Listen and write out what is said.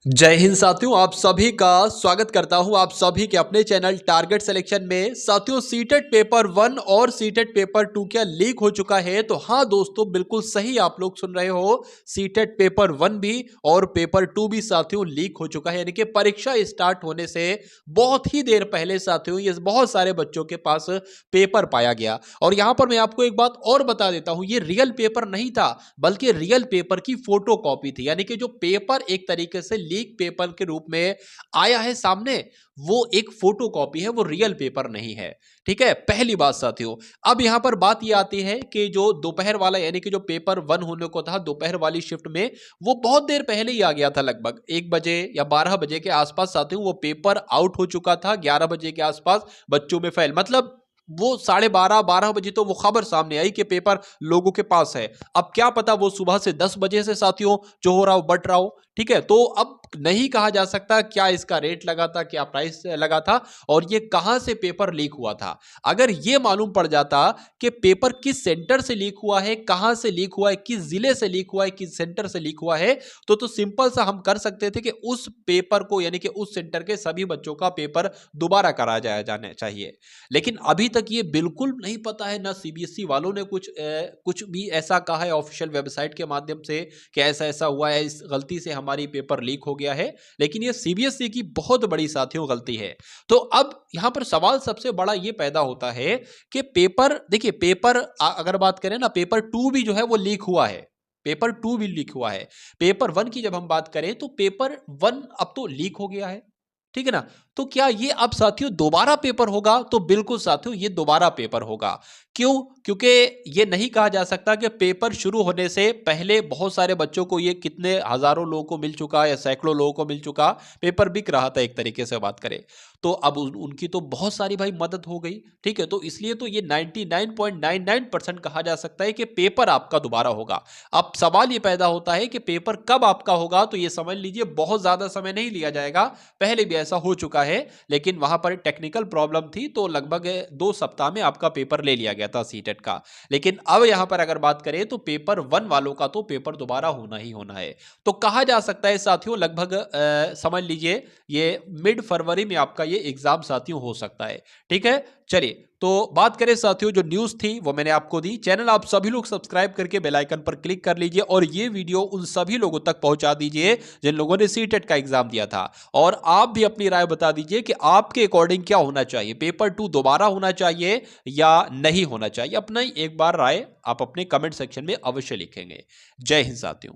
जय हिंद साथियों, आप सभी का स्वागत करता हूं आप सभी के अपने चैनल टारगेट सिलेक्शन में। साथियों, सीटेट पेपर 1 और सीटेट पेपर 2 क्या लीक हो चुका है? तो हाँ दोस्तों, बिल्कुल सही आप लोग सुन रहे हो। सीटेट पेपर 1 भी और पेपर 2 भी साथियों लीक हो चुका है, यानी कि परीक्षा स्टार्ट होने से बहुत ही देर पहले साथियों ये बहुत सारे बच्चों के पास पेपर पाया गया। और यहां पर मैं आपको एक बात और बता देता हूं, ये रियल पेपर नहीं था बल्कि रियल पेपर की फोटो कॉपी थी। यानी कि जो पेपर एक तरीके से लीक पेपर के रूप में आया है सामने, वो एक फोटो कॉपी है, वो रियल पेपर नहीं है। ठीक है, पहली बात साथियों। अब यहां पर बात ये आती है कि जो दोपहर वाला यानी कि जो पेपर 1 होने को था दोपहर वाली शिफ्ट में, वो बहुत देर पहले ही आ गया था, लगभग 1 बजे या 12 बजे के आसपास साथियों वो पेपर आउट हो चुका था। 11 बजे के आसपास बच्चों में फेल, मतलब वो 12:30 बजे तो वो खबर सामने आई कि पेपर लोगों के पास है। अब क्या पता वो सुबह से 10 बजे से साथियों जो हो रहा हो बट रहा हो। ठीक है, तो अब नहीं कहा जा सकता क्या इसका रेट लगा था, क्या प्राइस लगा था और ये कहां से पेपर लीक हुआ था। अगर ये मालूम पड़ जाता कि पेपर किस सेंटर से लीक हुआ है, कहां से लीक हुआ है, किस जिले से लीक हुआ है, किस सेंटर से लीक हुआ है, तो सिंपल सा हम कर सकते थे कि उस पेपर को यानी कि उस सेंटर के सभी बच्चों का पेपर दोबारा कराया जाने चाहिए। लेकिन अभी तक ये बिल्कुल नहीं पता है, ना सीबीएसई वालों ने कुछ भी ऐसा कहा है ऑफिशियल वेबसाइट के माध्यम से कि ऐसा ऐसा हुआ है, इस गलती से हमारी पेपर लीक हो गया है। लेकिन ये सीबीएसई की बहुत बड़ी साथियों गलती है। तो अब यहां पर सवाल सबसे बड़ा ये पैदा होता है कि पेपर, देखिए पेपर अगर बात करें ना, पेपर 2 भी जो है वो लीक हुआ है। पेपर 2 भी लीक हुआ है। पेपर 1 की जब हम बात करें तो पेपर 1 अब तो लीक हो गया है। ठीक है ना? तो क्या ये अब साथियों दोबारा पेपर होगा? तो बिल्कुल साथियों ये दोबारा पेपर होगा। क्यों? क्योंकि ये नहीं कहा जा सकता कि पेपर शुरू होने से पहले बहुत सारे बच्चों को, ये कितने हजारों लोगों को मिल चुका या सैकड़ों लोगों को मिल चुका, पेपर बिक रहा था एक तरीके से बात करें। तो अब उनकी तो बहुत सारी भाई मदद हो गई। ठीक है, तो इसलिए तो ये 99.99% कहा जा सकता है कि पेपर आपका दोबारा होगा। अब सवाल ये पैदा होता है कि पेपर कब आपका होगा? तो ये समझ लीजिए बहुत ज्यादा समय नहीं लिया जाएगा। पहले भी ऐसा हो चुका है, लेकिन वहां पर टेक्निकल प्रॉब्लम थी तो लगभग 2 सप्ताह में आपका पेपर ले लिया गया था सीटेट का। लेकिन अब यहां पर अगर बात करें तो पेपर 1 वालों का तो पेपर दोबारा होना ही होना है। तो कहा जा सकता है साथियों लगभग समझ लीजिए ये मिड फरवरी में आपका ये एग्जाम साथियों हो सकता है। ठीक है, चलिए तो बात करें साथियों, जो न्यूज थी वो मैंने आपको दी। चैनल आप सभी लोग सब्सक्राइब करके बेल आइकन पर क्लिक कर लीजिए और ये वीडियो उन सभी लोगों तक पहुंचा दीजिए जिन लोगों ने सीटेट का एग्जाम दिया था। और आप भी अपनी राय बता दीजिए कि आपके अकॉर्डिंग क्या होना चाहिए, पेपर 2 दोबारा होना चाहिए या नहीं होना चाहिए। अपना एक बार राय आप अपने कमेंट सेक्शन में अवश्य लिखेंगे। जय हिंद साथियों।